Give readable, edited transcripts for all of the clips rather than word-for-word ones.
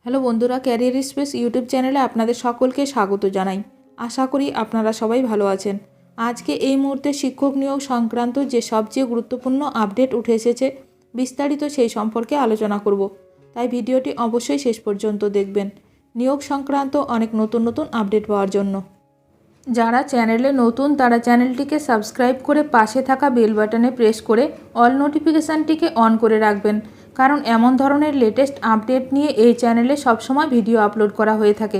Hello বন্ধুরা, career space YouTube চ্যানেলে আপনাদের সকলকে স্বাগত জানাই। আশা করি আপনারা সবাই ভালো আছেন। আজকে এই মুহূর্তে শিক্ষক নিয়োগ সংক্রান্ত যে সবচেয়ে গুরুত্বপূর্ণ আপডেট উঠে এসেছে, বিস্তারিত সেই সম্পর্কে আলোচনা করব। তাই ভিডিওটি অবশ্যই শেষ পর্যন্ত দেখবেন নিয়োগ সংক্রান্ত অনেক নতুন নতুন আপডেট পাওয়ার জন্য। যারা চ্যানেলে নতুন তারা চ্যানেলটিকে সাবস্ক্রাইব করে পাশে থাকা বেল বাটনে প্রেস করে অল নোটিফিকেশানটিকে অন করে রাখবেন, কারণ এমন ধরনের লেটেস্ট আপডেট নিয়ে এই চ্যানেলে সবসময় ভিডিও আপলোড করা হয়ে থাকে।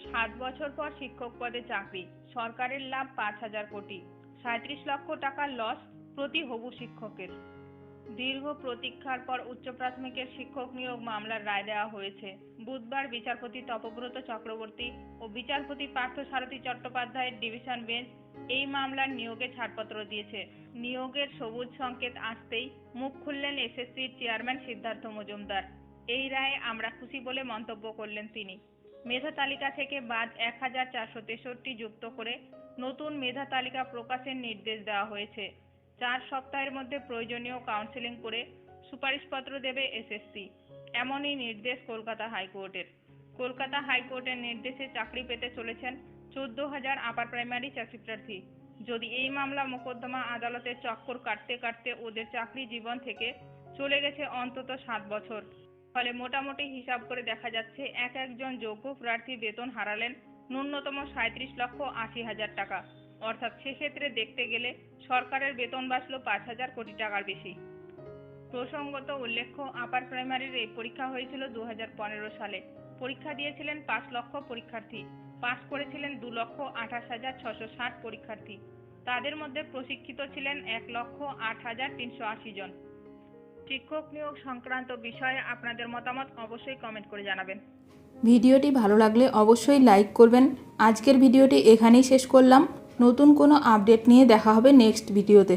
7 বছর পর শিক্ষক পদে চাকরি, সরকারের লাভ 5,000 কোটি, 37 লক্ষ টাকার লস প্রতি হবু শিক্ষকের। দীর্ঘ প্রতীক্ষার পর উচ্চ প্রাথমিকের শিক্ষক নিয়োগ মামলার রায় দেওয়া হয়েছে। বুধবার বিচারপতি তপব্রত চক্রবর্তী ও বিচারপতি পার্থসারথী চট্টোপাধ্যায়ের ডিভিশন বেঞ্চ এই মামলার নিয়োগে ছাড়পত্র দিয়েছে। নিয়োগের সবুজ সংকেত আসতেই মুখ খুললেন এসএসসির চেয়ারম্যান সিদ্ধার্থ মজুমদার। এই রায়ে আমরা খুশি বলে মন্তব্য করলেন তিনি। মেধা তালিকা থেকে বাদ 1,463 যুক্ত করে নতুন মেধা তালিকা প্রকাশের নির্দেশ দেওয়া হয়েছে। 4 সপ্তাহের মধ্যে প্রয়োজনীয় কাউন্সেলিং করে সুপারিশপত্র দেবে এসএসসি। এমনই নির্দেশ কলকাতা হাইকোর্টের। কলকাতা হাইকোর্টের নির্দেশে চাকরি পেতে চলেছেন 14,000 আপার প্রাইমারি চাকরিপ্রার্থী। যদি এই মামলা মোকদ্দমা আদালতের চক্কর কাটতে কাটতে ওদের চাকরি জীবন থেকে চলে গেছে অন্তত 7 বছর। ফলে মোটামুটি হিসাব করে দেখা যাচ্ছে একজন যোগ্য প্রার্থী বেতন হারালেন ন্যূনতম 37,80,000 টাকা। অর্থাৎ সেক্ষেত্রে দেখতে গেলে সরকারের বেতন বাঁচল 5,000 কোটি টাকার বেশি। প্রসঙ্গত উল্লেখ্য, আপার প্রাইমারির এই পরীক্ষা হয়েছিল 2015 সালে। পরীক্ষা দিয়েছিলেন 5 লক্ষ পরীক্ষার্থী, পাস করেছিলেন 2,28,660 পরীক্ষার্থী। তাদের মধ্যে প্রশিক্ষিত ছিলেন 1,08,380 জন। শিক্ষক নিয়োগ সংক্রান্ত বিষয়ে আপনাদের মতামত অবশ্যই কমেন্ট করে জানাবেন। ভিডিওটি ভালো লাগলে অবশ্যই লাইক করবেন। আজকের ভিডিওটি এখানেই শেষ করলাম। নতুন কোনো আপডেট নিয়ে দেখা হবে নেক্সট ভিডিওতে।